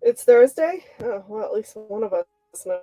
It's Thursday? Oh, well, at least one of us knows.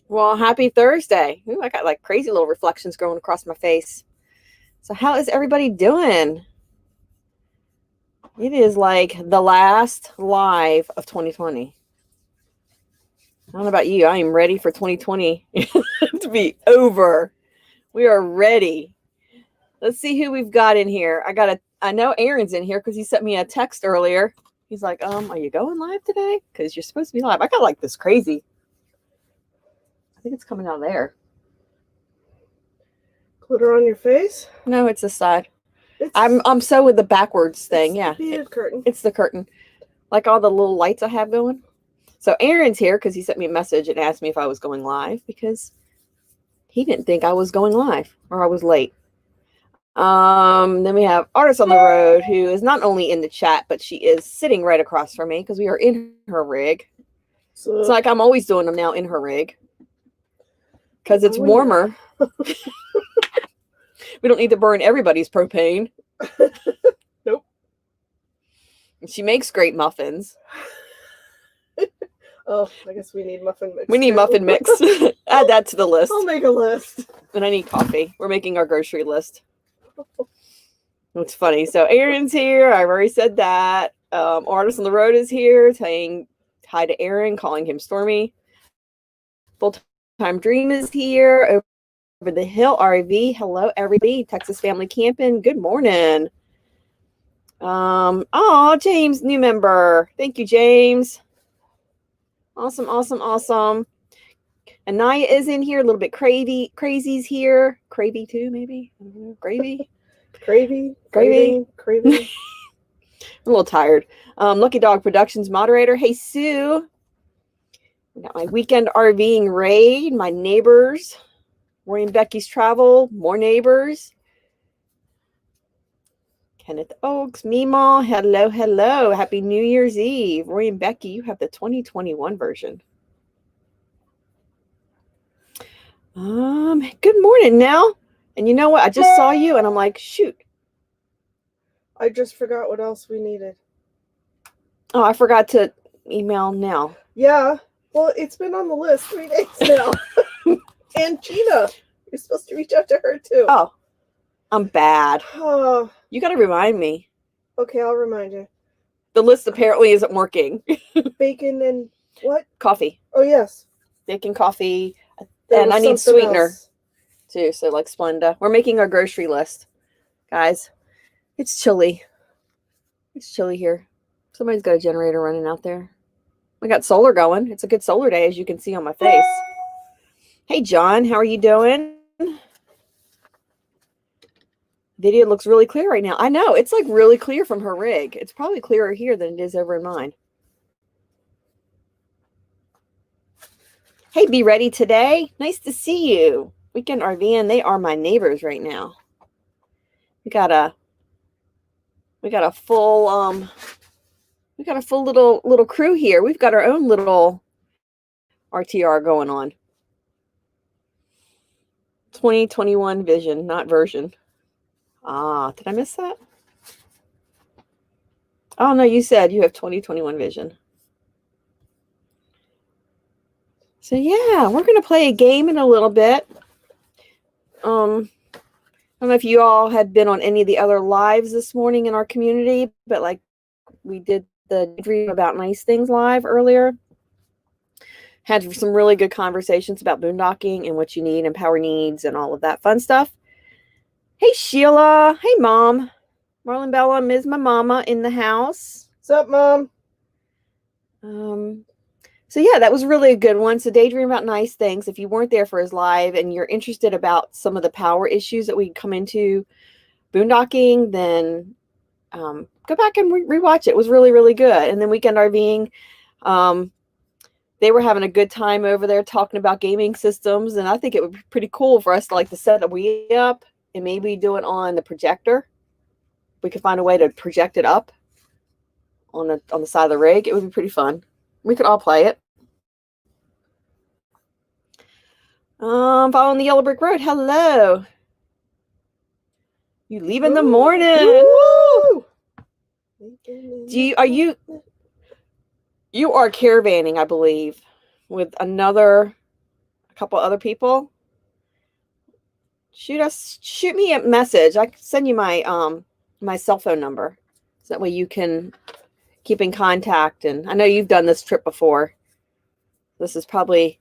Well, happy Thursday. Ooh, I got like crazy little reflections going across my face. So how is everybody doing? It is like the last live of 2020. I don't know about you. I am ready for 2020 to be over. We are ready. Let's see who we've got in here. I know Aaron's in here because he sent me a text earlier. He's like, are you going live today? Because you're supposed to be live. I got like this crazy. I think it's coming out of there. Glitter on your face? No, it's this side. I'm so with the backwards thing. It's the beaded curtain. It's the curtain. Like all the little lights I have going. So Aaron's here because he sent me a message and asked me if I was going live because he didn't think I was going live or I was late. Then we have Artist on the Road, who is not only in the chat, but she is sitting right across from me because we are in her rig. So it's like I'm always doing them now in her rig because it's warmer. Yeah. We don't need to burn everybody's propane. Nope. She makes great muffins. Oh, I guess we need muffin mix. We need muffin mix. Add that to the list. I'll make a list. And I need coffee. We're making our grocery list. It's funny. So Aaron's here. I've already said that. Artist on the Road is here, saying hi to Aaron, calling him Stormy. Full Time Dream is here. Over the Hill RV. Hello, everybody. Texas Family Camping. Good morning. James, new member. Thank you, James. Awesome, awesome, awesome. Anaya is in here. A little bit crazy's here. Cravey too, maybe. I don't know. Gravy. Gravy. I'm a little tired. Lucky Dog Productions moderator. Hey, Sue. We got my weekend RVing raid. My neighbors. Rory and Becky's travel. More neighbors. Kenneth Oaks. Meemaw. Hello, hello. Happy New Year's Eve. Rory and Becky, you have the 2021 version. Good morning now. And you know what? I just saw you and I'm like, shoot. I just forgot what else we needed. Oh, I forgot to email now. Yeah. Well, it's been on the list 3 days now. And Gina, you're supposed to reach out to her too. Oh, I'm bad. Oh. You got to remind me. Okay, I'll remind you. The list apparently isn't working. Bacon and what? Coffee. Oh, yes. Bacon, coffee. And I need sweetener too. So like Splenda. We're making our grocery list. Guys, it's chilly. It's chilly here. Somebody's got a generator running out there. We got solar going. It's a good solar day, as you can see on my face. Hey, John, how are you doing? Video looks really clear right now. I know. It's like really clear from her rig. It's probably clearer here than it is over in mine. Hey, Be Ready Today. Nice to see you. Weekend RVing. They are my neighbors right now. We got a full little crew here. We've got our own little RTR going on. 2021 vision, not version. Did I miss that? Oh no, you said you have 2021 vision. So yeah, we're going to play a game in a little bit. I don't know if you all had been on any of the other lives this morning in our community, but like we did the Dream About Nice Things live earlier. Had some really good conversations about boondocking and what you need and power needs and all of that fun stuff. Hey, Sheila. Hey, Mom. Marlon Bella, Ms. My Mama in the house. What's up, Mom? So yeah, that was really a good one. So Daydream About Nice Things. If you weren't there for his live and you're interested about some of the power issues that we come into boondocking, then go back and rewatch it. It was really, really good. And then Weekend RVing, they were having a good time over there talking about gaming systems. And I think it would be pretty cool for us to like to set the Wii up and maybe do it on the projector. We could find a way to project it up on the side of the rig. It would be pretty fun. We could all play it. Following the Yellow Brick Road. Hello. You leave in the morning. Woo! You are caravanning, I believe, with a couple other people. Shoot me a message. I can send you my my cell phone number. So that way you can keep in contact. And I know you've done this trip before. This is probably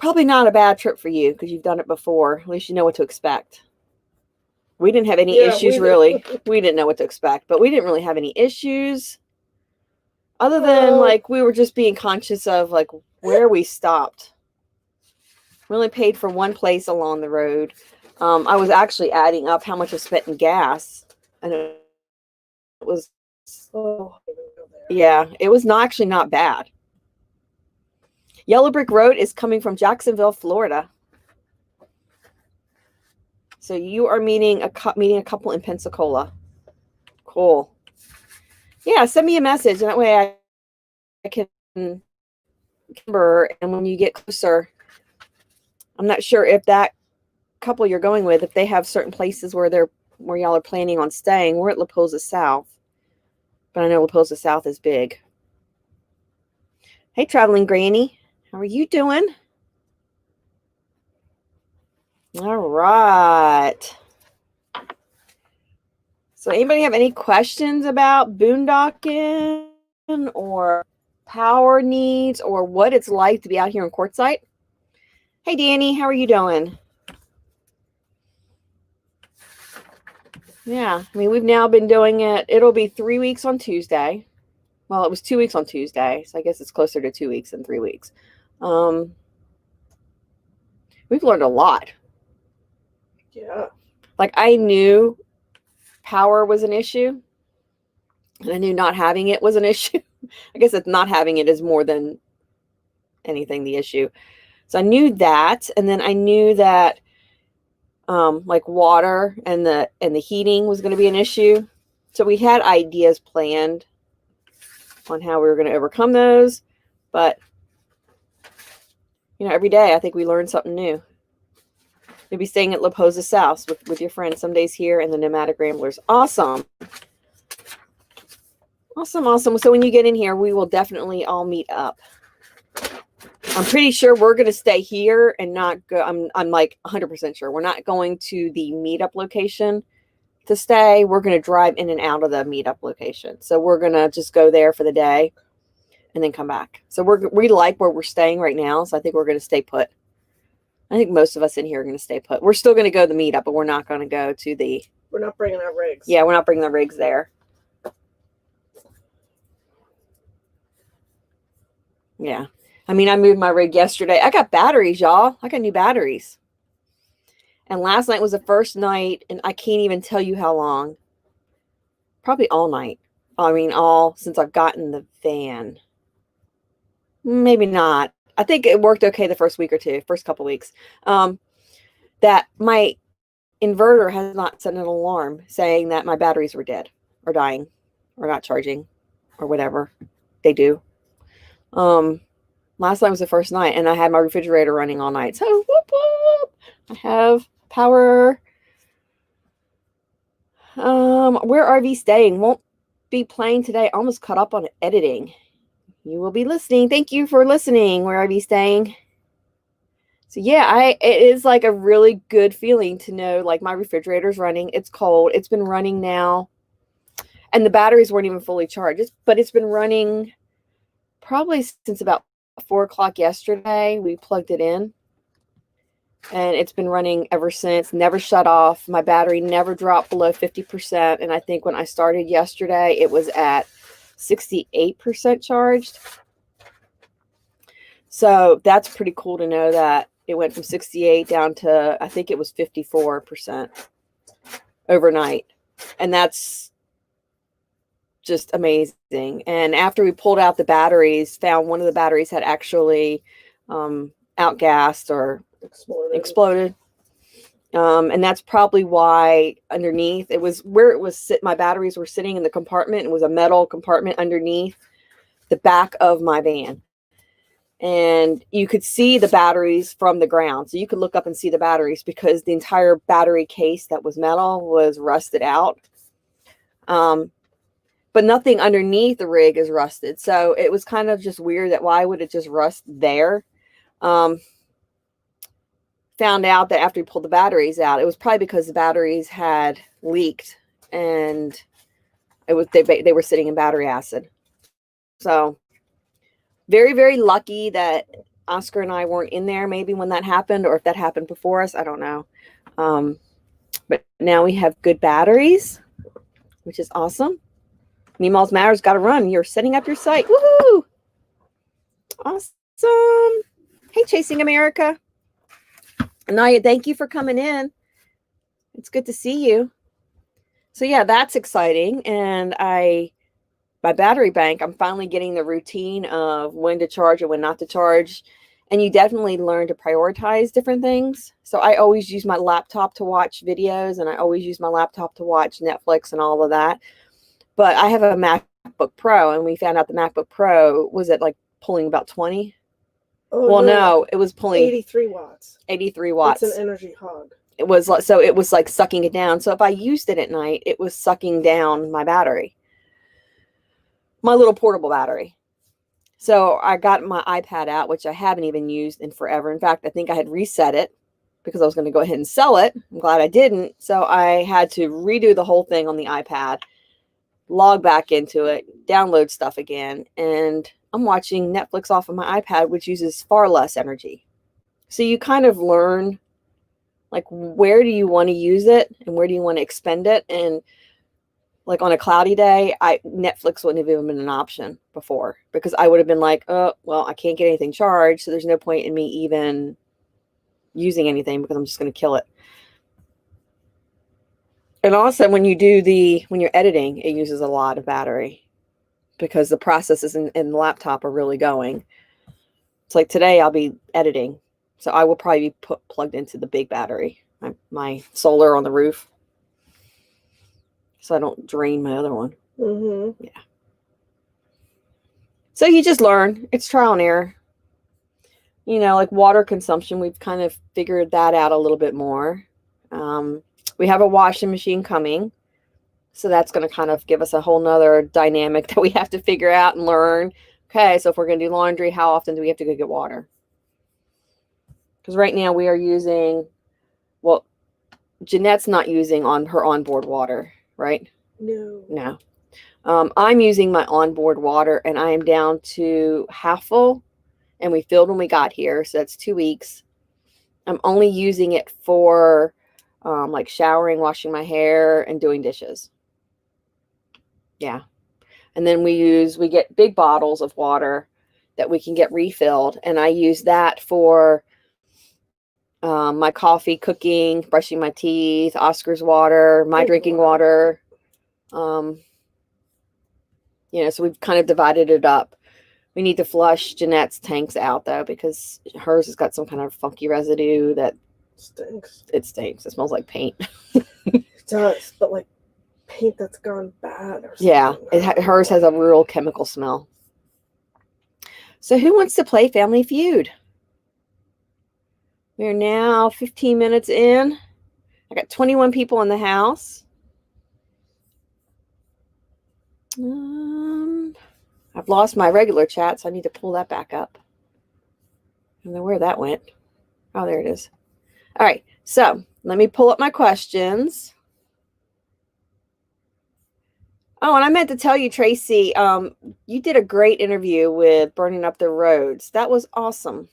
not a bad trip for you because you've done it before. At least you know what to expect. We didn't have any issues, really. We didn't know what to expect, but we didn't really have any issues other than like we were just being conscious of like where we stopped. We only paid for one place along the road. I was actually adding up how much I spent in gas, and it was it was actually not bad. Yellow Brick Road is coming from Jacksonville, Florida. So you are meeting a couple in Pensacola. Cool. Yeah, send me a message, and that way I can remember. And when you get closer, I'm not sure if that couple you're going with, if they have certain places where y'all are planning on staying. We're at La Posa South, but I know La Posa South is big. Hey, Traveling Granny, how are you doing? All right. So anybody have any questions about boondocking or power needs or what it's like to be out here in Quartzsite? Hey, Danny, how are you doing? Yeah, I mean, we've now been doing it. It'll be 3 weeks on Tuesday. Well, it was 2 weeks on Tuesday, so I guess it's closer to 2 weeks than 3 weeks. We've learned a lot. Yeah. Like I knew power was an issue, and I knew not having it was an issue. I guess it's not having it is more than anything the issue. So I knew that, and then I knew that like water and the heating was going to be an issue. So we had ideas planned on how we were going to overcome those, but every day I think we learn something new. You'll be staying at La Posa South with your friends some days here and the Nomadic Ramblers. Awesome. Awesome. So when you get in here, we will definitely all meet up. I'm pretty sure we're going to stay here and not go. I'm like 100% sure we're not going to the meetup location to stay. We're going to drive in and out of the meetup location. So we're going to just go there for the day and then come back. So we like where we're staying right now. So I think we're going to stay put. I think most of us in here are going to stay put. We're still going to go to the meetup, but we're not going to go to the... We're not bringing our rigs. Yeah, we're not bringing the rigs there. Yeah. I mean, I moved my rig yesterday. I got batteries, y'all. I got new batteries. And last night was the first night, and I can't even tell you how long. Probably all night. I mean, since I've gotten the van. Maybe not. I think it worked okay the first week or two, first couple weeks. That my inverter has not set an alarm saying that my batteries were dead or dying or not charging or whatever they do. Last night was the first night, and I had my refrigerator running all night. So, whoop, whoop, I have power. Where are we staying? Won't be playing today. Almost caught up on editing. You will be listening. Thank you for listening. Where are we staying? So yeah, it is like a really good feeling to know like my refrigerator's running. It's cold. It's been running now. And the batteries weren't even fully charged. But it's been running probably since about 4 o'clock yesterday. We plugged it in. and it's been running ever since, never shut off. My battery never dropped below 50%. And I think when I started yesterday, it was at 68% charged. So that's pretty cool to know that it went from 68 down to, I think it was 54% overnight. And that's just amazing. And after we pulled out the batteries, found one of the batteries had actually outgassed or exploded. And that's probably why underneath, it was where it was my batteries were sitting in the compartment. It was a metal compartment underneath the back of my van. And you could see the batteries from the ground. So you could look up and see the batteries because the entire battery case that was metal was rusted out. But nothing underneath the rig is rusted. So it was kind of just weird that why would it just rust there? Found out that after we pulled the batteries out, it was probably because the batteries had leaked and it was they were sitting in battery acid. So very, very lucky that Oscar and I weren't in there maybe when that happened, or if that happened before us, I don't know. But now we have good batteries, which is awesome. Meemaw's Matters got to run. You're setting up your site. Woohoo! Awesome. Hey, Chasing America. Anaya, thank you for coming in. It's good to see you. So yeah, that's exciting. And my battery bank, I'm finally getting the routine of when to charge and when not to charge. And you definitely learn to prioritize different things. So I always use my laptop to watch videos, and I always use my laptop to watch Netflix and all of that. But I have a MacBook Pro, and we found out the MacBook Pro was at like pulling about 20. Oh, well, no, it was pulling 83 watts. 83 watts. It's an energy hog. It was like, so it was like sucking it down. So if I used it at night, it was sucking down my battery, my little portable battery. So I got my iPad out, which I haven't even used in forever. In fact, I think I had reset it because I was going to go ahead and sell it. I'm glad I didn't. So I had to redo the whole thing on the iPad, log back into it, download stuff again, and I'm watching Netflix off of my iPad, which uses far less energy. So you kind of learn, like, where do you want to use it and where do you want to expend it? And like on a cloudy day, Netflix wouldn't have even been an option before, because I would have been like, oh, well, I can't get anything charged, so there's no point in me even using anything because I'm just going to kill it. And also when you're editing, it uses a lot of battery because the processes in the laptop are really going. It's like today I'll be editing, so I will probably be plugged into the big battery, my solar on the roof, so I don't drain my other one. Mm-hmm. Yeah. So you just learn. It's trial and error. You know, like water consumption, we've kind of figured that out a little bit more. We have a washing machine coming, so that's going to kind of give us a whole nother dynamic that we have to figure out and learn. Okay, so if we're going to do laundry, how often do we have to go get water? Because right now we are using, well, Jeanette's not using on her onboard water, right? No. I'm using my onboard water, and I am down to half full, and we filled when we got here, so that's 2 weeks. I'm only using it for like showering, washing my hair, and doing dishes. Yeah. And then we get big bottles of water that we can get refilled. And I use that for my coffee, cooking, brushing my teeth, Oscar's water, my drinking water. You know, so we've kind of divided it up. We need to flush Jeanette's tanks out, though, because hers has got some kind of funky residue that stinks. It stinks. It smells like paint. It does, but like paint that's gone bad or something. Yeah, hers has a real chemical smell. So who wants to play Family Feud? We're now 15 minutes in. I got 21 people in the house. I've lost my regular chat, so I need to pull that back up. I don't know where that went. Oh, there it is. All right, so let me pull up my questions. Oh, and I meant to tell you, Tracy, you did a great interview with Burning Up the Roads. That was awesome.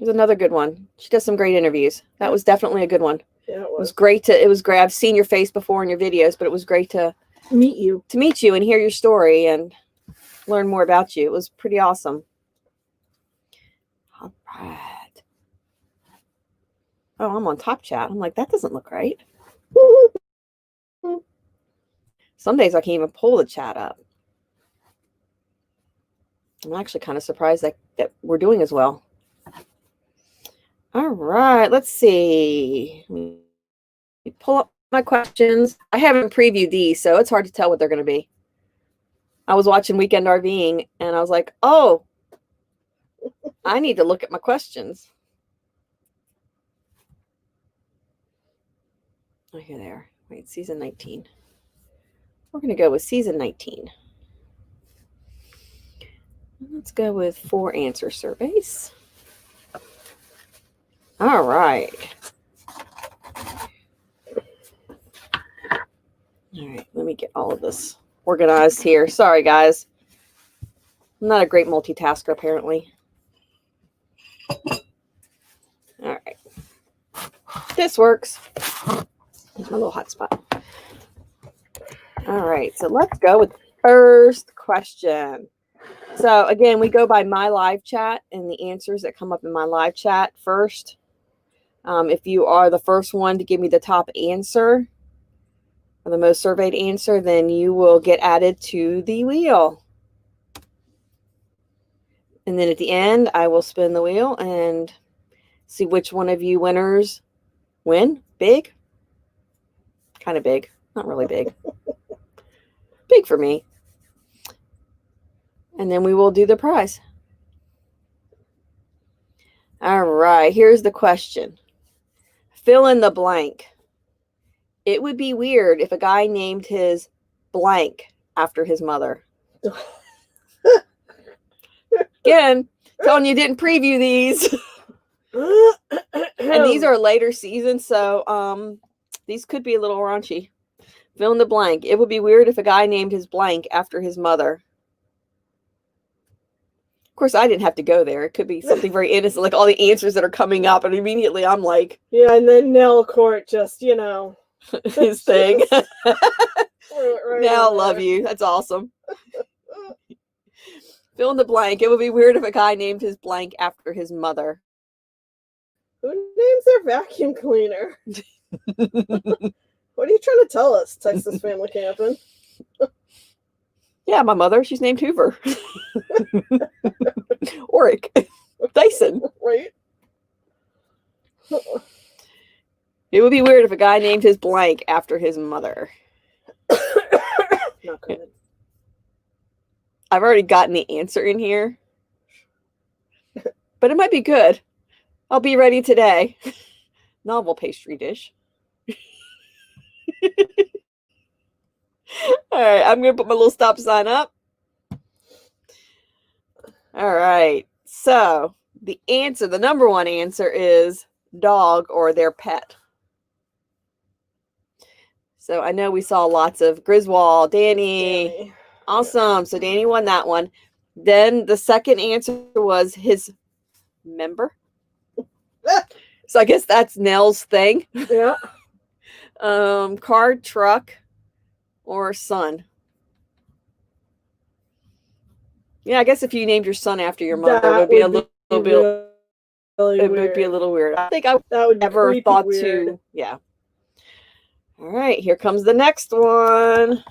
It was another good one. She does some great interviews. That was definitely a good one. Yeah, It was great to. It was great. I've seen your face before in your videos, but it was great to meet you. And hear your story and learn more about you. It was pretty awesome. All right. Oh, I'm on top chat. I'm like, that doesn't look right. Some days I can't even pull the chat up. I'm actually kind of surprised that we're doing as well. All right, let's see. Let me pull up my questions. I haven't previewed these, so it's hard to tell what they're going to be. I was watching Weekend RVing, and I was like, oh, I need to look at my questions. Oh, here they are. Wait, season 19. We're going to go with season 19. Let's go with 4 answer surveys. All right. All right, let me get all of this organized here. Sorry, guys. I'm not a great multitasker, apparently. All right. This works. Here's my little hotspot. All right, so let's go with the first question. So, again, we go by my live chat and the answers that come up in my live chat first. If you are the first one to give me the top answer, or the most surveyed answer, then you will get added to the wheel. And then at the end, I will spin the wheel and see which one of you winners win. Big? Kind of big. Not really big. Big for me. And then we will do the prize. All right, here's the question. Fill in the blank. It would be weird if a guy named his blank after his mother. Again, telling you didn't preview these. And these are later seasons, so these could be a little raunchy. Fill in the blank. It would be weird if a guy named his blank after his mother. Of course, I didn't have to go there. It could be something very innocent, like all the answers that are coming up, and immediately I'm like... Yeah, and then Nell Court just, you know... his thing. Right Now, love you. That's awesome. Fill in the blank. It would be weird if a guy named his blank after his mother. Who names their vacuum cleaner? What are you trying to tell us, Texas Family Camping? Yeah, my mother. She's named Hoover. Oric. Dyson. Right? It would be weird if a guy named his blank after his mother. Not good. I've already gotten the answer in here. But it might be good. I'll be ready today. Novel pastry dish. All right, I'm going to put my little stop sign up. All right, so the answer, the number one answer is dog or their pet. So I know we saw lots of Griswold, Danny. Awesome. So Danny won that one. Then the second answer was his member. So I guess that's Nell's thing. Yeah. Car, truck, or son. Yeah, I guess if you named your son after your mother, it would be a little bit. It would be a little weird. I think I would never thought to. Yeah. All right, here comes the next one.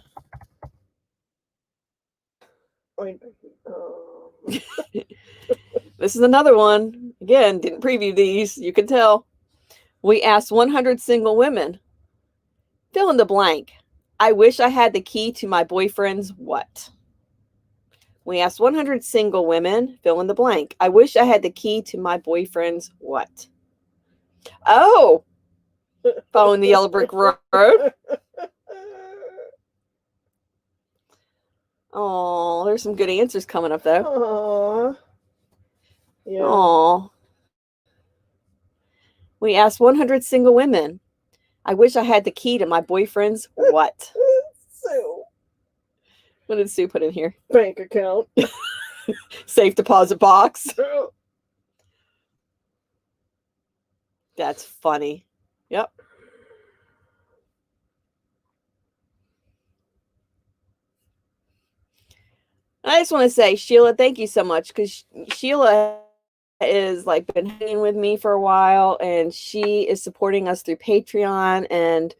This is another one. Again, didn't preview these. You can tell. We asked 100 single women. Fill in the blank. I wish I had the key to my boyfriend's what? We asked 100 single women. Fill in the blank. I wish I had the key to my boyfriend's what? Oh! Following the yellow brick road. Oh, there's some good answers coming up, though. Aww. Yeah. Aww. We asked 100 single women. I wish I had the key to my boyfriend's what? Sue. What did Sue put in here? Bank account. Safe deposit box. That's funny. Yep. I just want to say, Sheila, thank you so much, because Sheila is like been hanging with me for a while, and she is supporting us through Patreon, and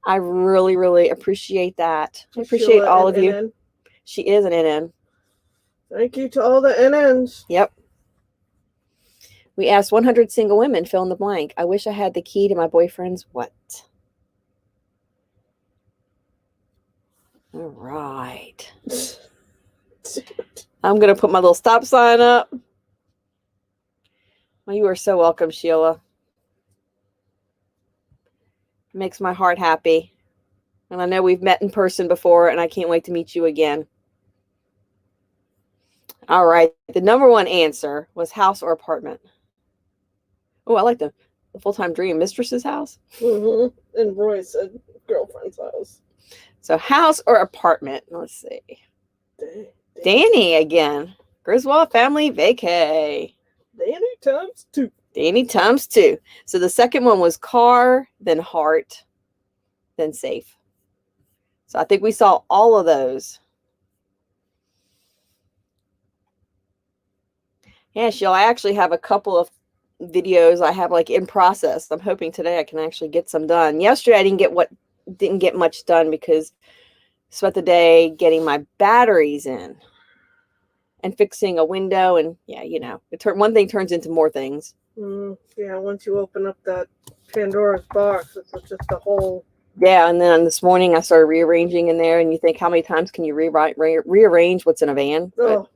I really, really appreciate that. I appreciate Sheila all and of you. NN. She is an NN. Thank you to all the NNs. Yep. We asked 100 single women, fill in the blank. I wish I had the key to my boyfriend's what? All right. I'm going to put my little stop sign up. Well, you are so welcome, Sheila. It makes my heart happy. And I know we've met in person before, and I can't wait to meet you again. All right. The number one answer was house or apartment. Oh, I like the full-time dream. Mistress's house? Mm-hmm. And Roy said girlfriend's house. So house or apartment? Let's see. Danny again. Griswold family vacay. Danny times 2. Danny times 2. So the second one was car, then heart, then safe. So I think we saw all of those. Yeah, Sheila, I actually have a couple of videos I have like in process. I'm hoping today I can actually get some done. Yesterday I didn't get much done because I spent the day getting my batteries in and fixing a window, and yeah, you know, one thing turns into more things. Yeah, once you open up that Pandora's box, it's just a whole. Yeah, and then this morning I started rearranging in there, and you think, how many times can you rearrange what's in a van? Oh,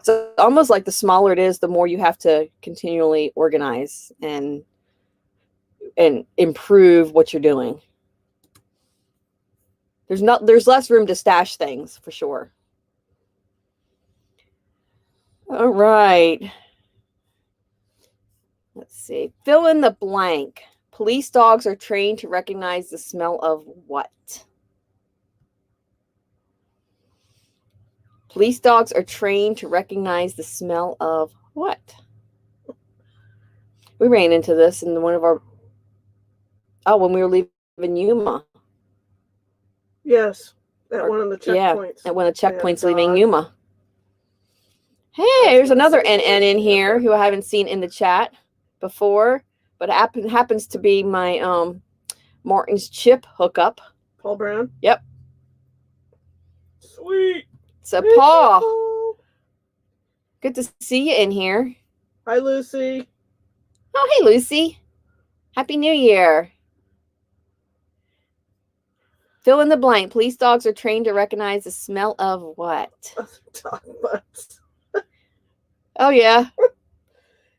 so almost like the smaller it is, the more you have to continually organize and improve what you're doing. There's less room to stash things for sure. All right. Let's see. Fill in the blank. Police dogs are trained to recognize the smell of what? Police dogs are trained to recognize the smell of what? We ran into this in one of our... Oh, when we were leaving Yuma. Yes, at one of the checkpoints. Yeah, at one of the checkpoints leaving Yuma. Hey, there's another NN in here who I haven't seen in the chat before, but happens to be my Martin's chip hookup. Paul Brown? Yep. Sweet. So, Paul, good to see you in here. Hi, Lucy. Oh, hey, Lucy. Happy New Year. Fill in the blank. Police dogs are trained to recognize the smell of what? Dog butts. Oh, yeah.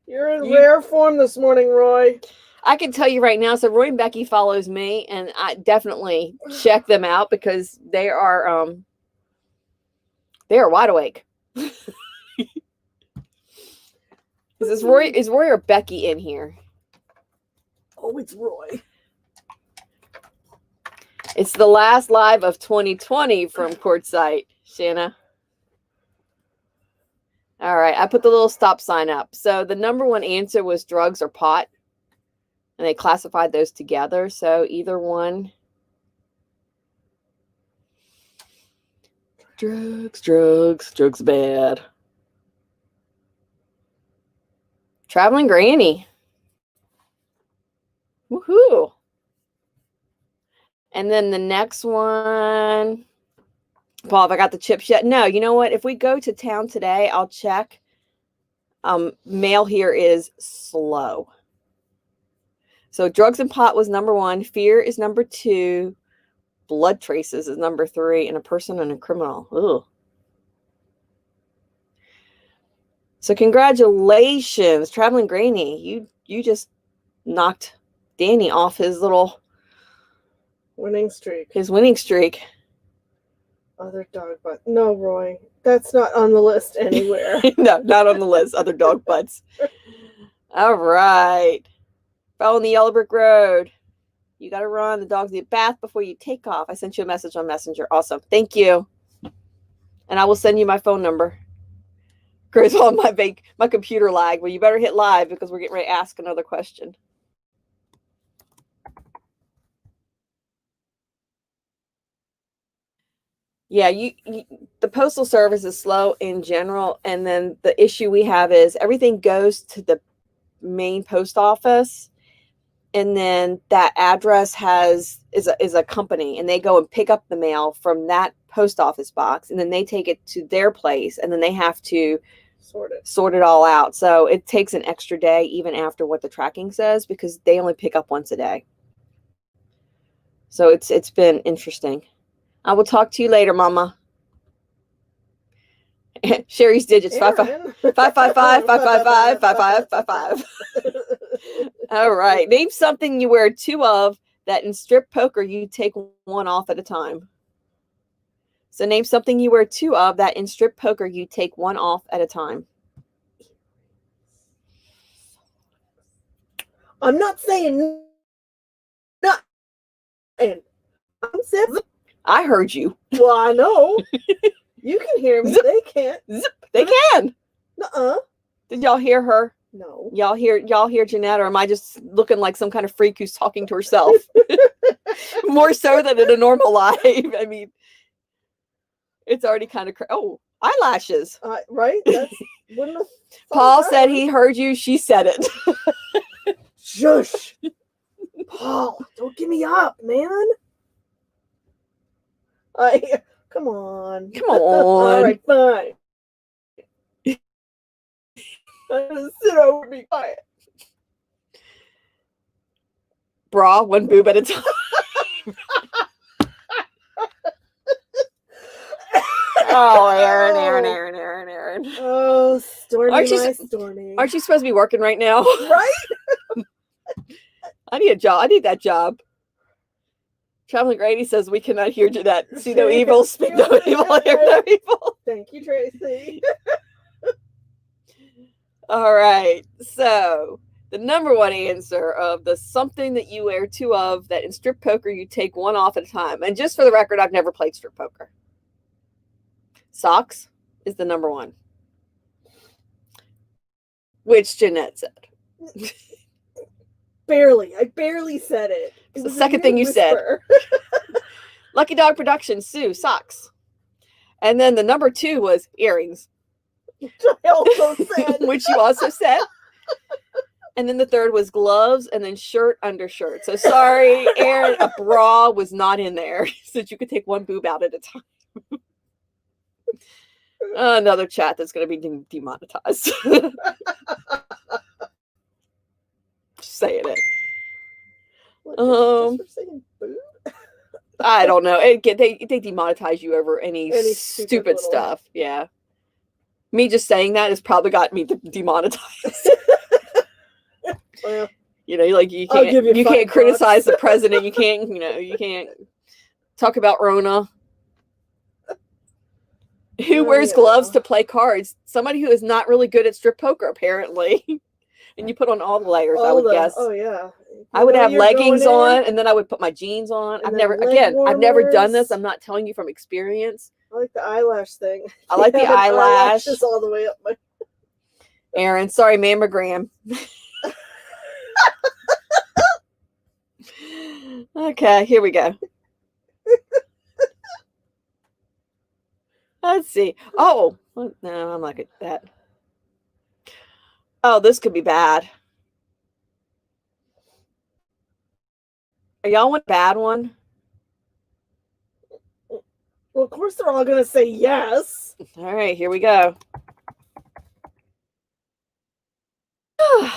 You're in rare form this morning, Roy. I can tell you right now, so Roy and Becky follows me, and I definitely check them out because they are wide awake. Is Roy or Becky in here? Oh, it's Roy. It's the last live of 2020 from Quartzsite, Shanna. All right, I put the little stop sign up. So the number one answer was drugs or pot, and they classified those together. So either one. Drugs bad. Traveling Granny. Woohoo. And then the next one. Paul, have I got the chips yet? No, you know what? If we go to town today, I'll check. Mail here is slow. So drugs and pot was number 1. Fear is number 2. Blood traces is number 3. And a person and a criminal. Ugh. So congratulations, Traveling Granny. You just knocked Danny off his little winning streak. His winning streak. Other dog butt. No, Roy. That's not on the list anywhere. No, not on the list. Other dog butts. All right. Following the yellow brick road. You got to run. The dogs need a bath before you take off. I sent you a message on Messenger. Awesome. Thank you. And I will send you my phone number. Chris, on my computer lag. Well, you better hit live because we're getting ready to ask another question. Yeah, the postal service is slow in general, and then the issue we have is everything goes to the main post office, and then that address is a company, and they go and pick up the mail from that post office box, and then they take it to their place, and then they have to sort it all out. So it takes an extra day even after what the tracking says, because they only pick up once a day. So it's been interesting. I will talk to you later, Mama. Sherry's digits: 555-555-555-555. All right. Name something you wear two of that in strip poker you take one off at a time. So name something you wear two of that in strip poker you take one off at a time. I'm not saying not, and I'm saying. I heard you. Well, I know. You can hear me. They can't. They can. Nuh-uh. Did y'all hear her? No. Y'all hear Jeanette, or am I just looking like some kind of freak who's talking to herself? More so than in a normal life. I mean, it's already kind of eyelashes. Right? That's Paul said he heard you. She said it. Shush. Paul, don't give me up, man. Come on. Come on. All right, fine. I'm gonna sit over and be quiet. Bra, one boob at a time. Oh, Aaron. Oh, Stormy. Aren't you supposed to be working right now? Right? I need a job. I need that job. Traveling Grady says we cannot hear Jeanette. See no evil, speak no evil, hear no evil. Thank you, Tracy. All right. So the number one answer of the something that you wear two of that in strip poker you take one off at a time. And just for the record, I've never played strip poker. Socks is the number one, which Jeanette said. Barely. I barely said it. It's the second thing you said. Lucky Dog Productions, Sue, socks. And then the number two was earrings. Which I also said. Which you also said. And then the third was gloves, and then shirt, undershirt. So sorry, Aaron, a bra was not in there, so that you could take one boob out at a time. Another chat that's going to be demonetized. Just saying it. What, just for saying boob? I don't know. They demonetize you over any stupid stuff. Yeah. Me just saying that has probably got me demonetized. Well, you can't criticize the president. You can't talk about Rona. Who wears gloves to play cards? Somebody who is not really good at strip poker, apparently. And you put on all the layers, I would guess. Oh yeah. I would have leggings on, and then I would put my jeans on. I've never done this. I'm not telling you from experience. I like the eyelash thing. I like the eyelash. Just all the way up my. Aaron, sorry, mammogram. Okay, here we go. Let's see. Oh, no, I'm not good at that. Oh, this could be bad. Are y'all want a bad one? Well, of course they're all going to say yes. All right, here we go. I'm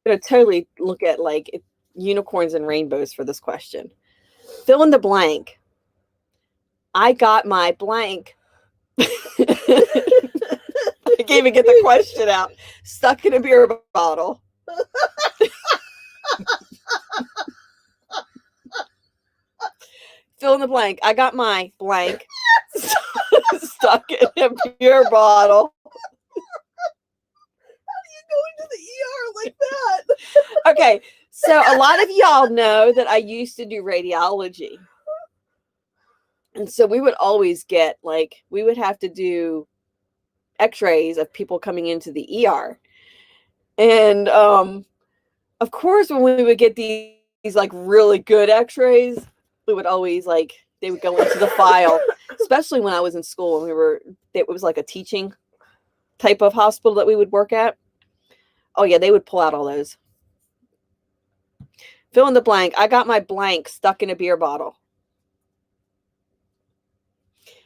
going to totally look at unicorns and rainbows for this question. Fill in the blank. I got my blank. I can't even get the question out. Stuck in a beer bottle. Fill in the blank. I got my blank stuck in a beer bottle. How do you go into the ER like that? Okay, so a lot of y'all know that I used to do radiology. And so we would always get, we would have to do x-rays of people coming into the ER. And, of course, when we would get these really good x-rays, we would always, They would go into the file, especially when I was in school and it was like a teaching type of hospital that we would work at. Oh yeah, they would pull out all those. Fill in the blank. I got my blank stuck in a beer bottle.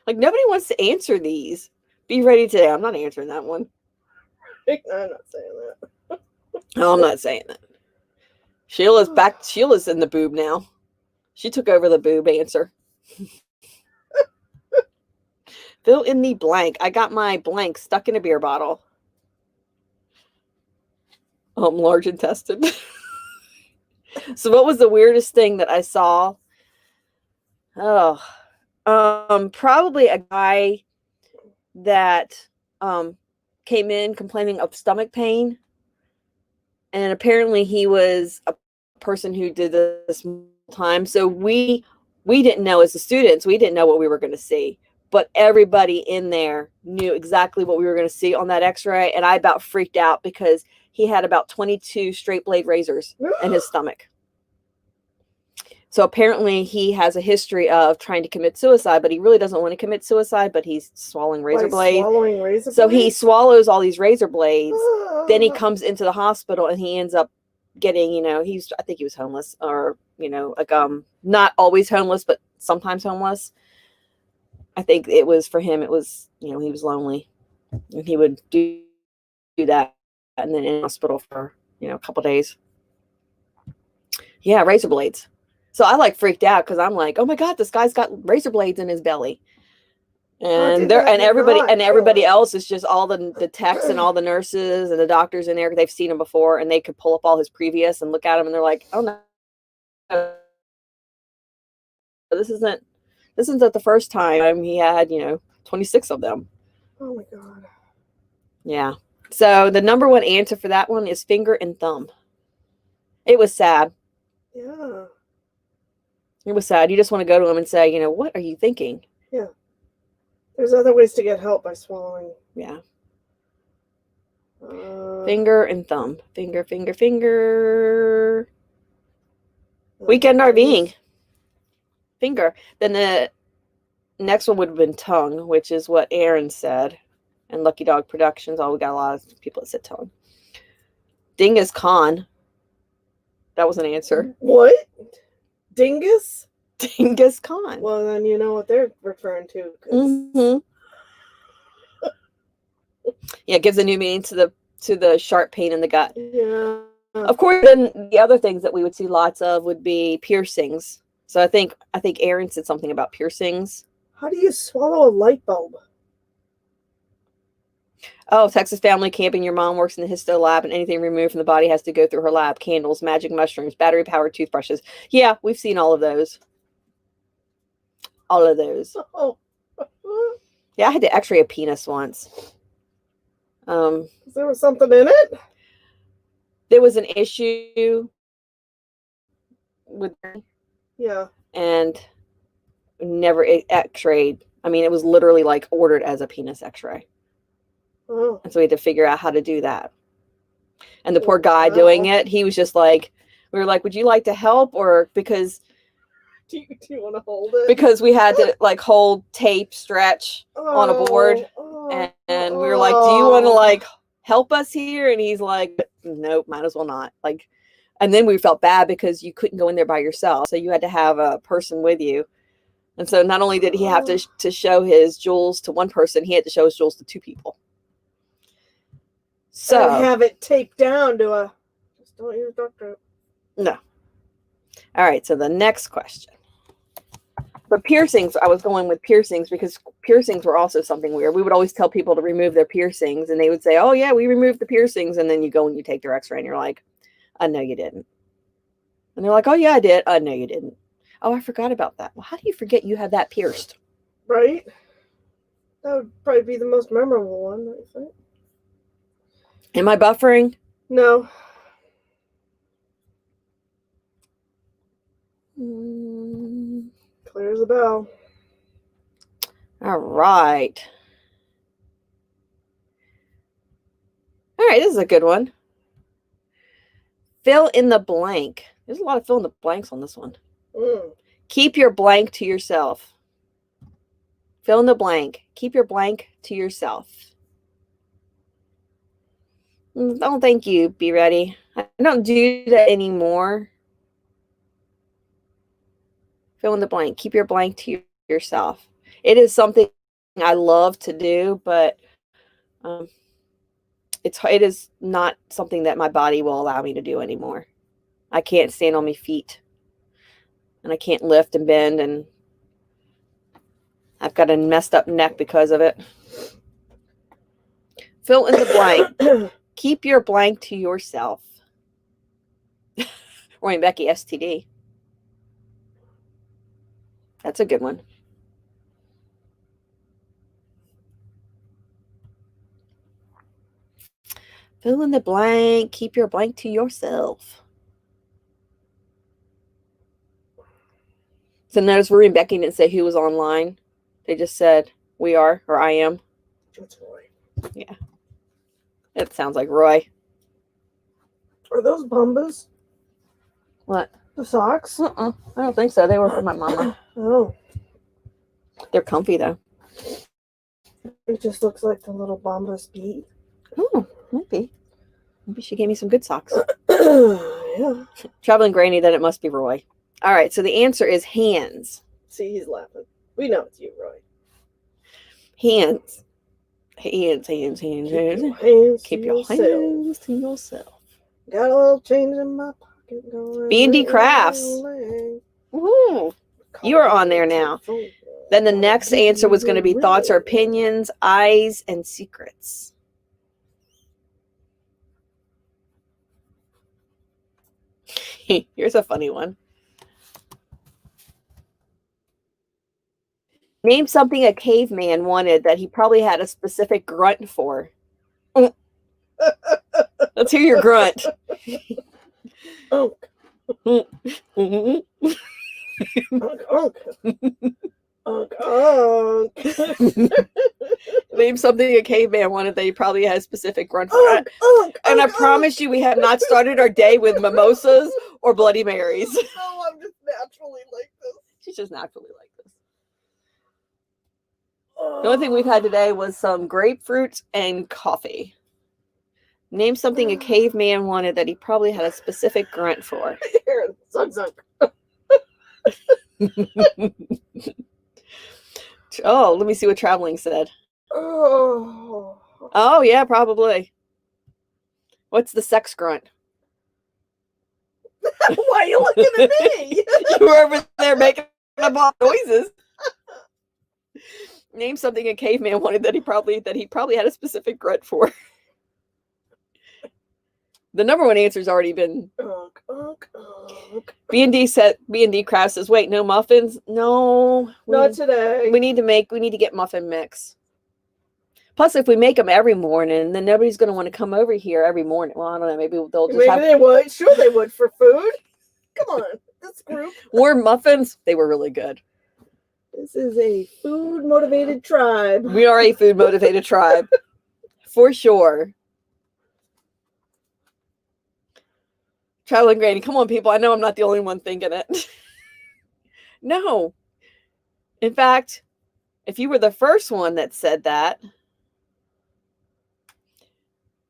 Like, nobody wants to answer these. Be ready today. I'm not answering that one. I'm not saying that. No, I'm not saying that. Sheila's back. Sheila's in the boob now. She took over the boob answer. Fill in the blank. I got my blank stuck in a beer bottle. Large intestine. So what was the weirdest thing that I saw? Oh, probably a guy that came in complaining of stomach pain. And apparently he was a person who did this time. So we didn't know, as the students, we didn't know what we were going to see. But everybody in there knew exactly what we were going to see on that x-ray. And I about freaked out because he had about 22 straight blade razors in his stomach. So apparently he has a history of trying to commit suicide, but he really doesn't want to commit suicide, but he's swallowing razor blades. Swallowing razor blades? So he swallows all these razor blades. Then he comes into the hospital and he ends up getting, I think he was homeless, or, like, not always homeless, but sometimes homeless. I think it was, for him, it was, he was lonely, and he would do that and then in the hospital for, a couple days. Yeah, razor blades. So I freaked out because I'm like, oh my God, this guy's got razor blades in his belly. And everybody else is just all the techs and all the nurses and the doctors in there. They've seen him before, and they could pull up all his previous and look at him, and they're like, oh no, this isn't the first time he had 26 of them. Oh my God. Yeah. So the number one answer for that one is finger and thumb. It was sad. Yeah. It was sad. You just want to go to him and say, what are you thinking? Yeah. There's other ways to get help by swallowing. Yeah. Finger and thumb. Finger. Weekend RVing. Finger. Then the next one would have been tongue, which is what Aaron said. And Lucky Dog Productions. We got a lot of people that said tongue. Dingus Khan. That was an answer. What? Dingus? Dingus Khan. Well, then you know what they're referring to. Mm-hmm. Yeah, it gives a new meaning to the sharp pain in the gut. Yeah. Of course, then the other things that we would see lots of would be piercings. So I think Aaron said something about piercings. How do you swallow a light bulb? Oh, Texas family camping. Your mom works in the histo lab, and anything removed from the body has to go through her lab. Candles, magic mushrooms, battery-powered toothbrushes. Yeah, we've seen all of those. All of those. Oh. Yeah, I had to x-ray a penis once. There was something in it? There was an issue with... Yeah. And never x-rayed. I mean, it was literally ordered as a penis x-ray. Oh. And so we had to figure out how to do that. And the poor guy doing it, he was just we were like, would you like to help? Or because... Do you want to hold it? Because we had to hold tape, stretch on a board. And we were like, do you want to help us here? And he's like, nope, might as well not. And then we felt bad because you couldn't go in there by yourself. So you had to have a person with you. And so not only did he have to show his jewels to one person, he had to show his jewels to two people. So and have it taped down to a... Just don't use duct tape. No. All right, so the next question. But piercings, I was going with piercings because piercings were also something weird. We would always tell people to remove their piercings, and they would say, oh, yeah, we removed the piercings. And then you go and you take their x-ray, and you're like, I know you didn't. And they're like, oh, yeah, I did. I know you didn't. Oh, I forgot about that. Well, how do you forget you had that pierced? Right? That would probably be the most memorable one, I think. Am I buffering? No. Clear as a bell. All right. All right, this is a good one. Fill in the blank. There's a lot of fill in the blanks on this one. Keep your blank to yourself. Fill in the blank. Keep your blank to yourself. Oh, thank you. Be ready. I don't do that anymore. Fill in the blank. Keep your blank to yourself. It is something I love to do, but it is not something that my body will allow me to do anymore. I can't stand on my feet, and I can't lift and bend, and I've got a messed up neck because of it. Fill in the blank. Keep your blank to yourself. Roy and Becky, STD. That's a good one. Fill in the blank. Keep your blank to yourself. So notice Roy and Becky didn't say who was online. They just said we are, or I am. That's Roy. Yeah. It sounds like Roy. Are those Bombas? What? The socks? I don't think so. They were for my mama. Oh. They're comfy, though. It just looks like the little Bombas beat. Oh, maybe. Maybe she gave me some good socks. Yeah. Traveling Granny, then it must be Roy. All right, so the answer is hands. See, he's laughing. We know it's you, Roy. Hands. Hands, hands, hands, hands. Keep your hands to yourself. Got a little change in my pocket going. B&D Crafts. Woohoo. You are on there now. Then the next answer was going to be thoughts or opinions, eyes, and secrets. Here's a funny one. Name something a caveman wanted that he probably had a specific grunt for. Let's hear your grunt. Unk. Unk, unk. Unk, unk. Name something a caveman wanted that he probably had a specific grunt for. Unk, unk, and I unk, promise you, we have not started our day with mimosas or Bloody Marys. No, I'm just naturally like this. She's just naturally like this. The only thing we've had today was some grapefruit and coffee. Name something a caveman wanted that he probably had a specific grunt for. Here, zug. Oh, let me see what traveling said. Oh. Oh, yeah, probably. What's the sex grunt? Why are you looking at me? You were over there making up all noises. Name something a caveman wanted that he probably had a specific grunt for. The number one answer's already been B&D Craft says, wait, no muffins? No. Not today. We need to get muffin mix. Plus, if we make them every morning, then nobody's going to want to come over here every morning. Well, I don't know. Maybe they'll just have... they would. Sure they would for food. Come on. This group. Warm muffins. They were really good. This is a food-motivated tribe. We are a food-motivated tribe. For sure. Traveling Granny. Come on, people. I know I'm not the only one thinking it. No. In fact, if you were the first one that said that,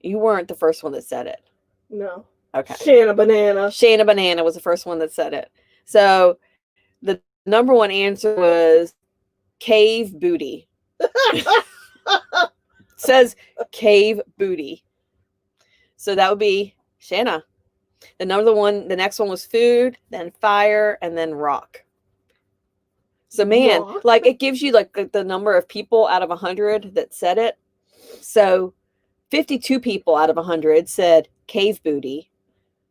you weren't the first one that said it. No. Okay. Shanna Banana. Shayna Banana was the first one that said it. So the number one answer was cave booty. Says cave booty. So that would be Shanna. The next one was food, then fire, and then rock. So man, Rock? like it gives you like the number of people out of 100 that said it. So 52 people out of 100 said cave booty.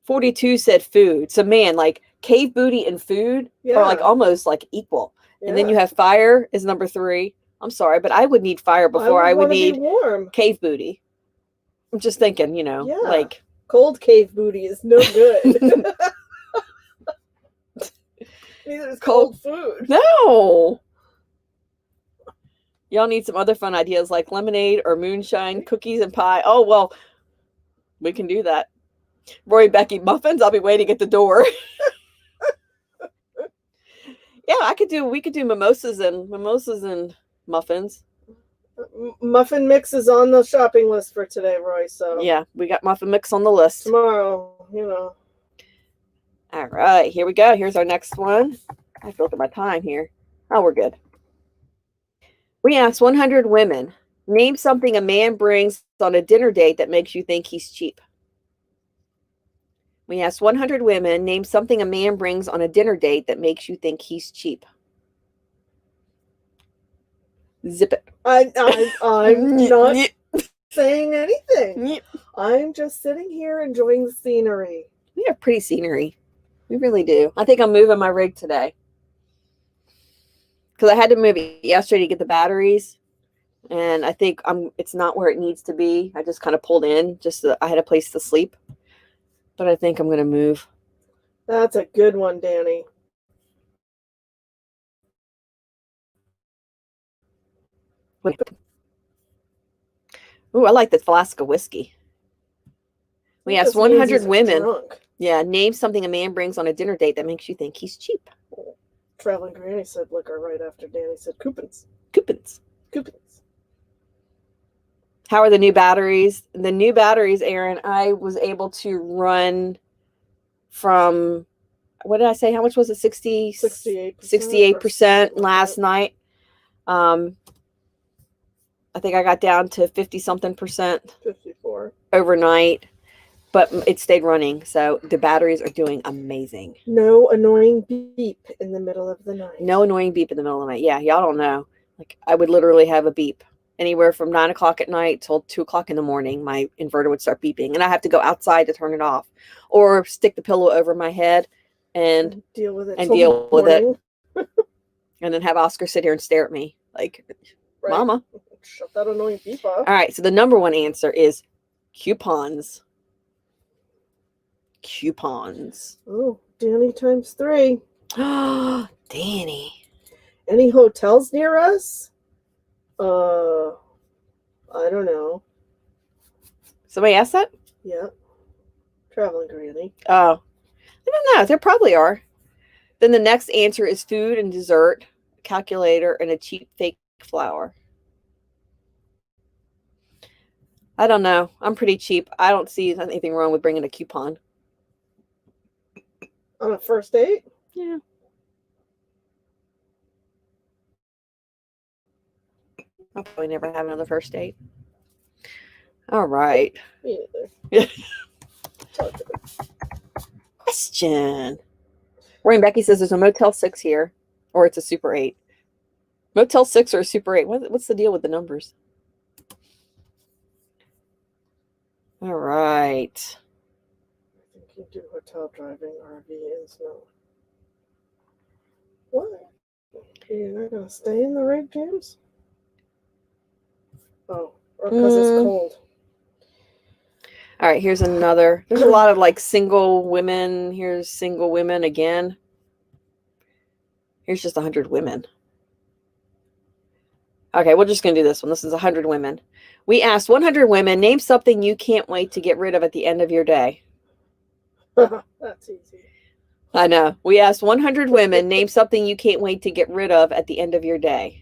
42 said food. So man, like cave booty and food are like almost like equal. Yeah. And then you have fire is number 3. I'm sorry, but I would need fire before I would need warm cave booty. I'm just thinking, like cold cave booty is no good. Neither is cold food. No. Y'all need some other fun ideas like lemonade or moonshine, cookies and pie. Oh, well, we can do that. Roy, Becky, muffins, I'll be waiting at the door. Yeah, we could do mimosas and muffins. Muffin mix is on the shopping list for today, Roy. So Yeah, we got muffin mix on the list. tomorrow, you know. All right, here we go. Here's our next one. I have to look at my time here. Oh, we're good. We asked 100 women, name something a man brings on a dinner date that makes you think he's cheap. We asked 100 women, name something a man brings on a dinner date that makes you think he's cheap. Zip it. I'm not saying anything. I'm just sitting here enjoying the scenery. We have pretty scenery. We really do. I think I'm moving my rig today. Because I had to move it yesterday to get the batteries. And I think it's not where it needs to be. I just kind of pulled in. I had a place to sleep. But I think I'm going to move. That's a good one, Danny. Ooh, I like the flask of whiskey. We asked 100 women. Drunk. Yeah, name something a man brings on a dinner date that makes you think he's cheap. Traveling Granny said liquor right after Danny said coupons. Coupons. Coupons. How are the new batteries? The new batteries, Aaron, I was able to run from, what did I say? How much was it? 68% last night. I think I got down to 50 something percent 54 overnight, but it stayed running. So the batteries are doing amazing. No annoying beep in the middle of the night. No annoying beep in the middle of the night. Yeah, y'all don't know. Like I would literally have a beep anywhere from 9 o'clock at night till 2 o'clock in the morning. My inverter would start beeping and I have to go outside to turn it off or stick the pillow over my head and deal with it. And then have Oscar sit here and stare at me like, right. Mama. Shut that annoying beep off. All right, so the number one answer is coupons. Coupons. Oh, Danny times 3. Danny. Any hotels near us? I don't know. Somebody asked that? Yeah. Traveling Granny. Oh. I don't know. There probably are. Then the next answer is food and dessert, calculator, and a cheap fake flower. I don't know. I'm pretty cheap. I don't see anything wrong with bringing a coupon. On a first date? Yeah. I'll probably never have another first date. All right. Me neither. Question. Roy and Becky says there's a Motel 6 here, or it's a Super 8. Motel 6 or a Super 8? What's the deal with the numbers? All right. I think you do hotel driving, RV, and snow. What? You're not going to stay in the rig, James? Oh, or because it's cold. All right, here's another. There's a lot of like single women. Here's single women again. Here's just 100 women. Okay, we're just going to do this one. This is 100 women. We asked 100 women, name something you can't wait to get rid of at the end of your day. That's easy. I know. We asked 100 women, name something you can't wait to get rid of at the end of your day.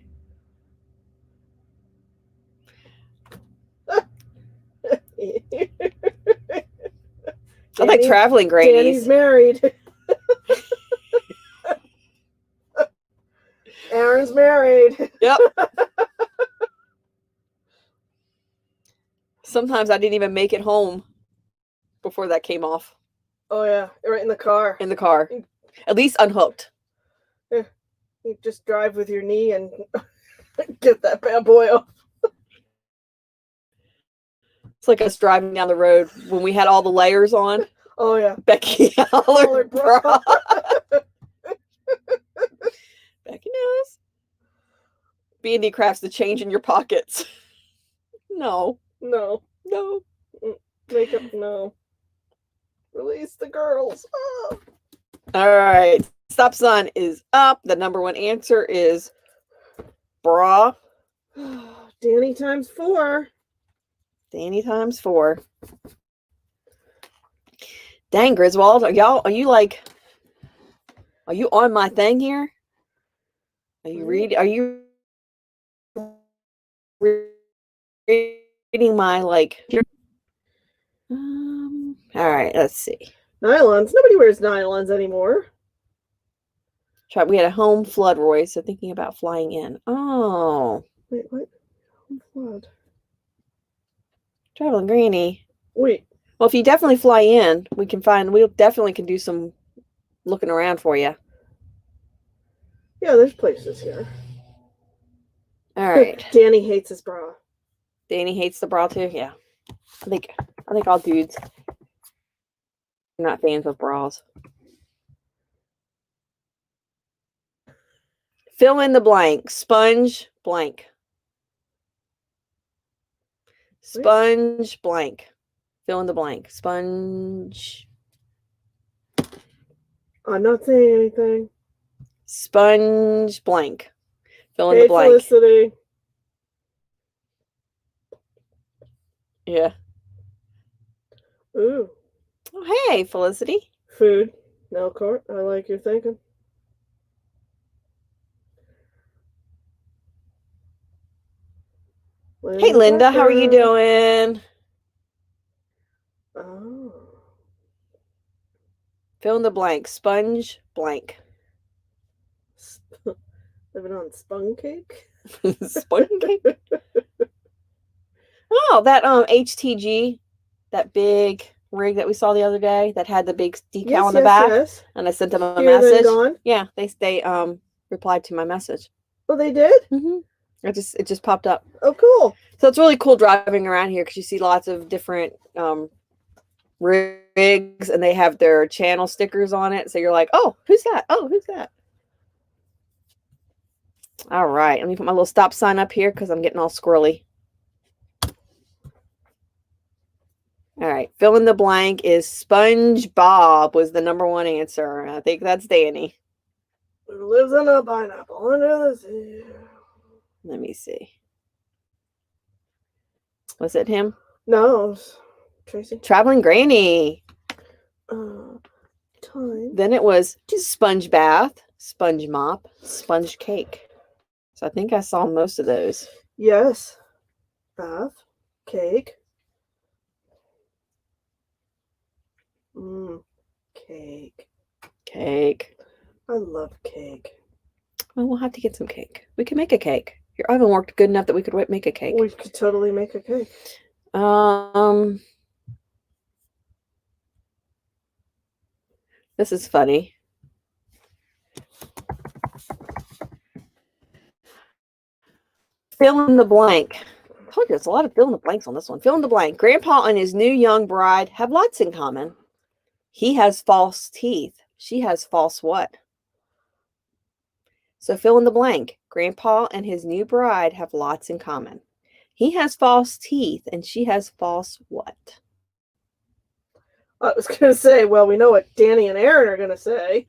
I like traveling grannies. Danny's married. Aaron's married. Yep. Sometimes I didn't even make it home before that came off. Oh, yeah. Right in the car. In the car. At least unhooked. Yeah. You just drive with your knee and get that bad boy off. It's like us driving down the road when we had all the layers on. Oh, yeah. Becky Haller bra. Becky knows. B&D Crafts, the change in your pockets. No. No. No. Makeup, no. Release the girls. Oh. All right. Stop sign is up. The number one answer is bra. Danny times 4. Danny times 4. Dang, Griswold. Are you on my thing here? Are you reading my like? All right, let's see. Nylons. Nobody wears nylons anymore. We had a home flood, Roy. So thinking about flying in. Oh, Wait, what? Home flood. Traveling Granny. Wait. Well, if you definitely fly in, we definitely can do some looking around for you. Yeah, there's places here. All right. Danny hates his bra. Danny hates the bra too. Yeah, I think all dudes are not fans of bras. Fill in the blank. Sponge blank. Sponge blank. Fill in the blank. Sponge. I'm not saying anything. Sponge blank. Fill in Hey, the blank. Felicity. Yeah. Ooh. Oh, hey, Felicity. Food. No, Court. I like your thinking. Hey, Linda. How are you doing? Oh. Fill in the blank. Sponge blank. Living on spun cake? Sponge cake? Oh, that HTG, that big rig that we saw the other day that had the big decal on the back. Yes. And I sent them a Here, message. then gone? Yeah, they replied to my message. Oh, they did? Mm-hmm. It just popped up. Oh, cool. So it's really cool driving around here because you see lots of different rigs and they have their channel stickers on it. So you're like, oh, who's that? Oh, who's that? All right. Let me put my little stop sign up here because I'm getting all squirrely. All right. Fill in the blank is SpongeBob was the number one answer. I think that's Danny. Who lives in a pineapple under the sea? Let me see. Was it him? No, it was Tracy. Traveling Granny. Time. Then it was sponge bath, sponge mop, sponge cake. So I think I saw most of those. Yes. Bath. Cake. Cake. Cake. I love cake. Well, we'll have to get some cake. We can make a cake. Your oven worked good enough that we could make a cake. We could totally make a cake. This is funny. Fill in the blank. I told you there's a lot of fill in the blanks on this one. Fill in the blank. Grandpa and his new young bride have lots in common. He has false teeth. She has false what? So fill in the blank. Grandpa and his new bride have lots in common. He has false teeth and she has false what? I was going to say, well, we know what Danny and Aaron are going to say.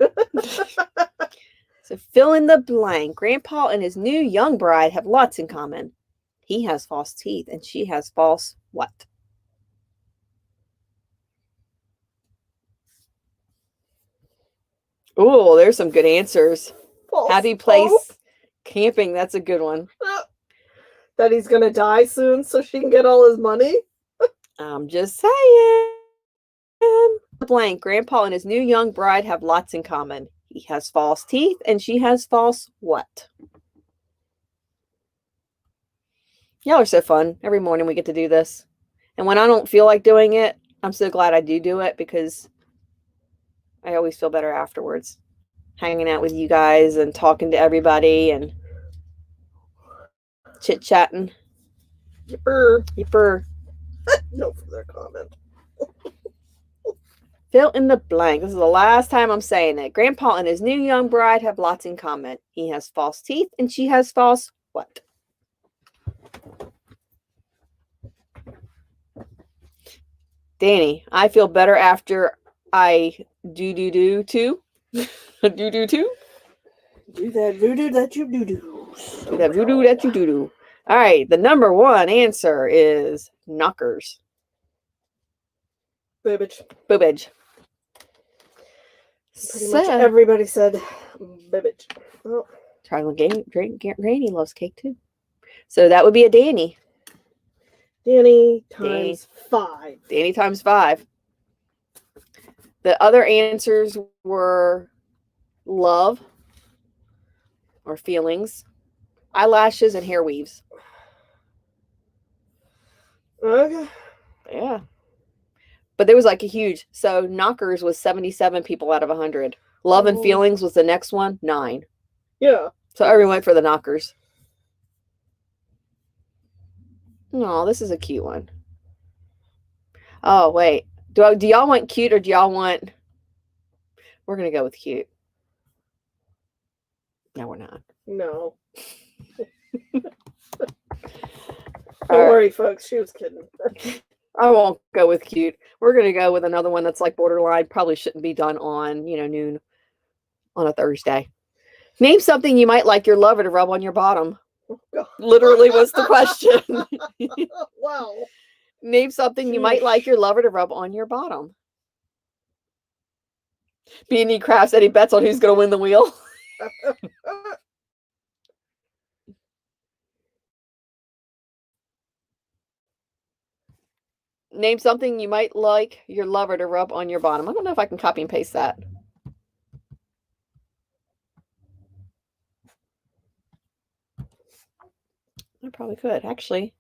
So fill in the blank. Grandpa and his new young bride have lots in common. He has false teeth and she has false what? Oh, there's some good answers. False Happy place camping. That's a good one. That he's going to die soon so she can get all his money? I'm just saying. The blank. Grandpa and his new young bride have lots in common. He has false teeth and she has false what? Y'all are so fun. Every morning we get to do this. And when I don't feel like doing it, I'm so glad I do it because I always feel better afterwards. Hanging out with you guys and talking to everybody and chit-chatting. Yipper. No further comment. Fill in the blank. This is the last time I'm saying it. Grandpa and his new young bride have lots in common. He has false teeth and she has false what? Danny, I feel better after I do too. do too. Do that voodoo that you do. Do that voodoo that you do. All right, the number one answer is knockers. Bibbage. Boobage. Pretty much everybody said bibbage. Oh. Chocolate Granny loves cake too. So that would be a Danny. Danny times 5. Danny times 5. The other answers were love or feelings, eyelashes, and hair weaves. Okay. Yeah. But there was like a huge, so knockers was 77 people out of 100. Love and feelings was the next one, 9. Yeah. So everyone went for the knockers. Oh, this is a cute one. Oh, wait. Do y'all want cute or do y'all want... We're going to go with cute. No, we're not. No. Don't worry, folks. She was kidding. I won't go with cute. We're going to go with another one that's like borderline. Probably shouldn't be done on, noon on a Thursday. Name something you might like your lover to rub on your bottom. Literally was the question. Wow. Name something you might like your lover to rub on your bottom. B&E Crafts, any bets on who's going to win the wheel? Name something you might like your lover to rub on your bottom. I don't know if I can copy and paste that. I probably could, actually.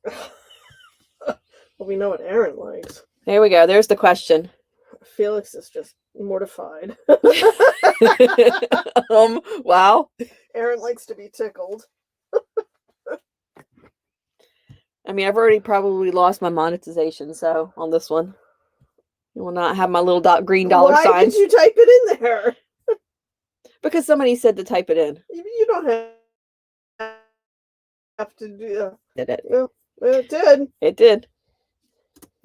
Well, we know what Aaron likes. There we go. There's the question. Felix is just mortified. Wow. Aaron likes to be tickled. I mean, I've already probably lost my monetization, so on this one. You will not have my little green dollar signs. Why did you type it in there? Because somebody said to type it in. You don't have to do that. Did it? Well, it did. It did.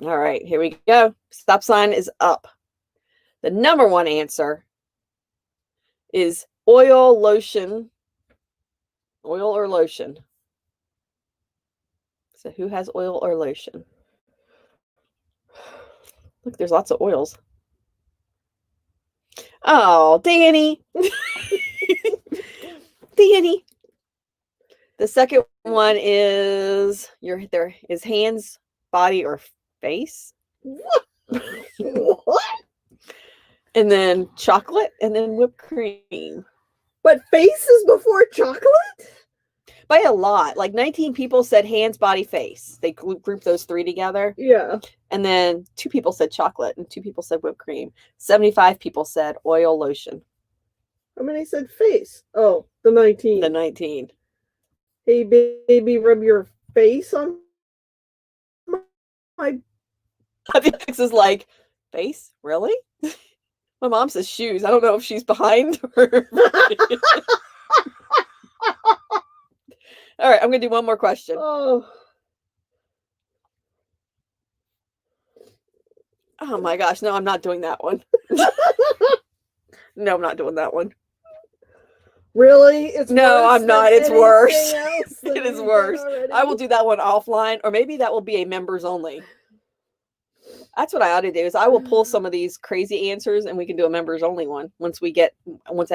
All right, here we go. Stop sign is up. The number one answer is oil, lotion. Oil or lotion? So who has oil or lotion? Look, there's lots of oils. Oh, Danny. Danny. The second one is there is hands, body, or face. What? What? And then chocolate, and then whipped cream. But face is before chocolate? By a lot. Like 19 people said hands, body, face. They grouped those 3 together. Yeah. And then 2 people said chocolate, and 2 people said whipped cream. 75 people said oil, lotion. How many said face? Oh, the 19. The 19. Hey, baby, rub your face on my... This is like, face? Really? My mom says shoes. I don't know if she's behind or... All right, I'm going to do one more question. Oh. Oh my gosh, no, I'm not doing that one. No, I'm not doing that one. Really? It's no, I'm not. It's worse. It is worse. I will do that one offline, or maybe that will be a members only. That's what I ought to do. Is I will pull some of these crazy answers, and we can do a members only one once I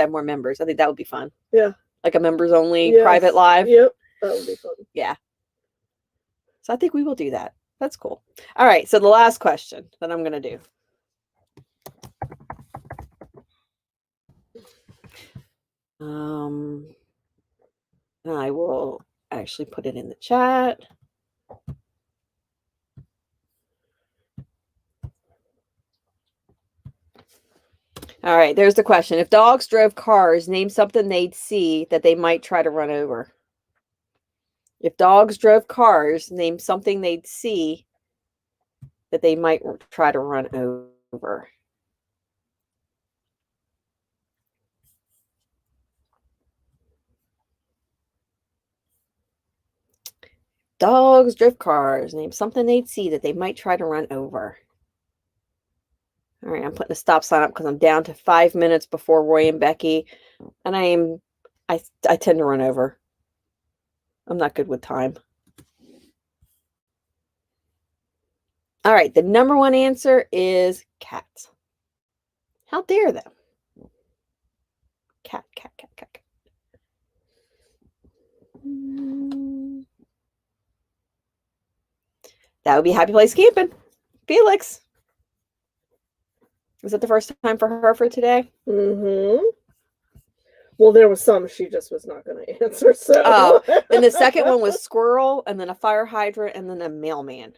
have more members. I think that would be fun. Yeah, like a members only private live. Yep, that would be fun. Yeah. So I think we will do that. That's cool. All right. So the last question that I'm going to do. I will actually put it in the chat. All right, there's the question. If dogs drove cars, name something they'd see that they might try to run over. If dogs drove cars, name something they'd see that they might try to run over. Dogs drift cars. Name something they'd see that they might try to run over. All right, I'm putting a stop sign up because I'm down to 5 minutes before Roy and Becky, and I tend to run over. I'm not good with time. All right, the number one answer is cats. How dare them? Cat. That would be Happy Place Camping. Felix. Was it the first time for her for today? Mm-hmm. Well, there was some she just was not going to answer. So. Oh, then the second one was squirrel, and then a fire hydrant, and then a mailman.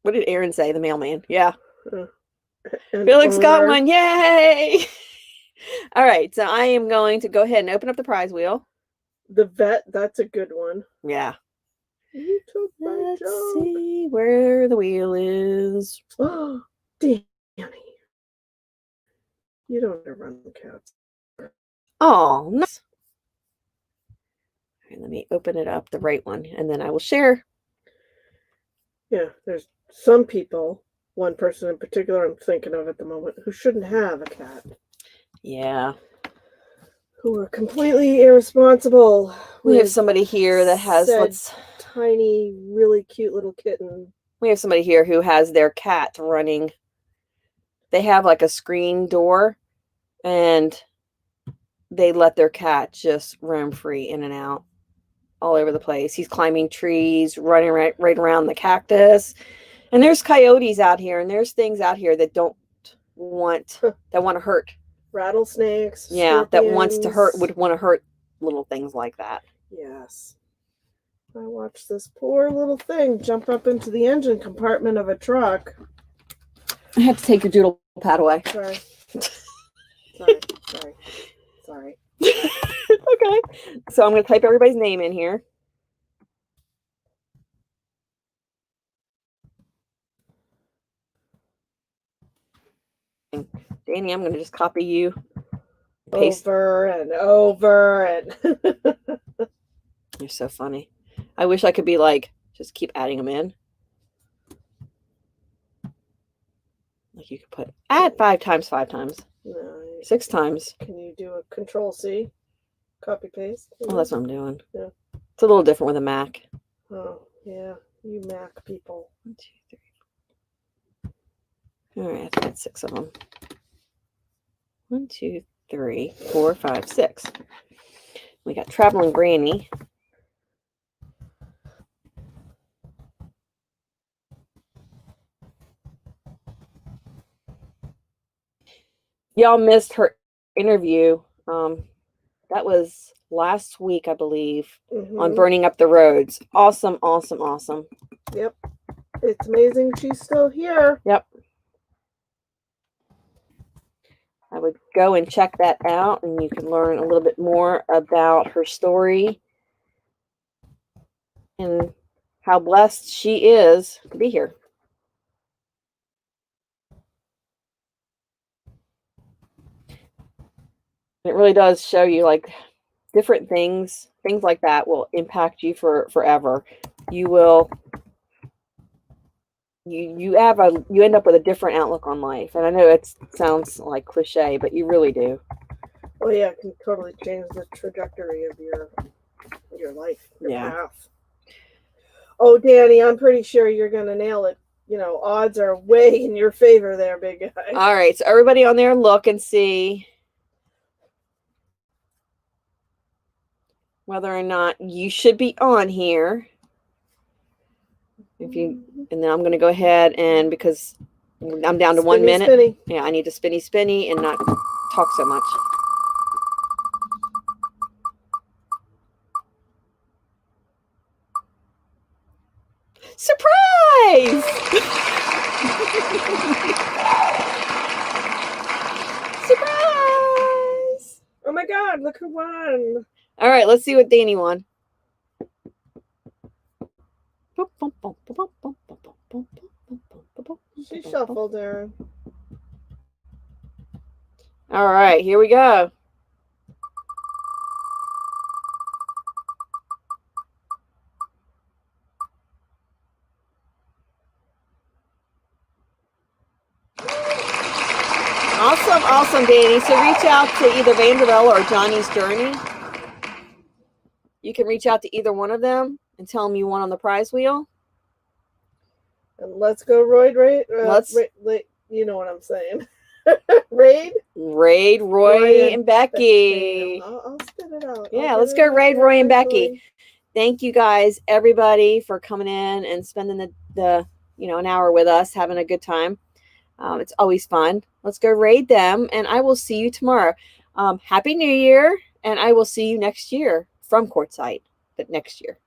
What did Aaron say? The mailman. Yeah. Felix got one. Yay! All right, so I am going to go ahead and open up the prize wheel. The vet, that's a good one. Yeah. You took my Let's job. see where the wheel is. Oh, Danny. You don't want to run cats. Oh, nice. All right, let me open it up, the right one, and then I will share. Yeah, there's some people, one person in particular I'm thinking of at the moment, who shouldn't have a cat. Yeah. Who are completely irresponsible. We have somebody here that has tiny, really cute little kitten. We have somebody here who has their cat running. They have like a screen door, and they let their cat just roam free in and out all over the place. He's climbing trees, running right around the cactus. And there's coyotes out here, and there's things out here that want to hurt. Rattlesnakes. Yeah, scorpions. would want to hurt little things like that. Yes. I watched this poor little thing jump up into the engine compartment of a truck. I have to take your doodle pad away. Sorry. Sorry. Okay. So I'm going to type everybody's name in here. Danny, I'm going to just copy you. Paste. Over and over and... You're so funny. I wish I could be like, just keep adding them in. Like you could put, add 5 times, 5 times. No, 6 times. Can you do a Control-C? Copy, paste? Well, that's what I'm doing. Yeah. It's a little different with a Mac. Oh, yeah. You Mac people. 1, 2, 3. All right, I think that's 6 of them. 1, 2, 3, 4, 5, 6. We got Traveling Granny. Y'all missed her interview. That was last week, I believe, on Burning Up the Roads. Awesome. Yep. It's amazing she's still here. Yep. I would go and check that out, and you can learn a little bit more about her story and how blessed she is to be here. It really does show you like different things like that will impact you forever. You will you end up with a different outlook on life. And I know it sounds like cliche, but you really do. Oh yeah, it can totally change the trajectory of your life, your path. Oh, Danny, I'm pretty sure you're gonna nail it. You know, odds are way in your favor there, big guy. All right, so everybody on there, look and see whether or not you should be on here. And then I'm going to go ahead and, because I'm down to 1 minute. Spinny. Yeah, I need to spinny and not talk so much. Surprise! Surprise! Oh my God, look who won. All right, let's see what Danny won. She shuffled, Aaron. All right, here we go. Awesome, Danny. So reach out to either Vanderbilt or Johnny's Journey. You can reach out to either one of them and tell them you won on the prize wheel. And let's go, Royd, right? You know what I'm saying. Raid? Raid Roy and Becky. I'll spit it out. Yeah, let's go raid Roy and Becky. Thank you guys, everybody, for coming in and spending the an hour with us, having a good time. It's always fun. Let's go raid them, and I will see you tomorrow. Happy New Year, and I will see you next year from Quartzsite, but next year.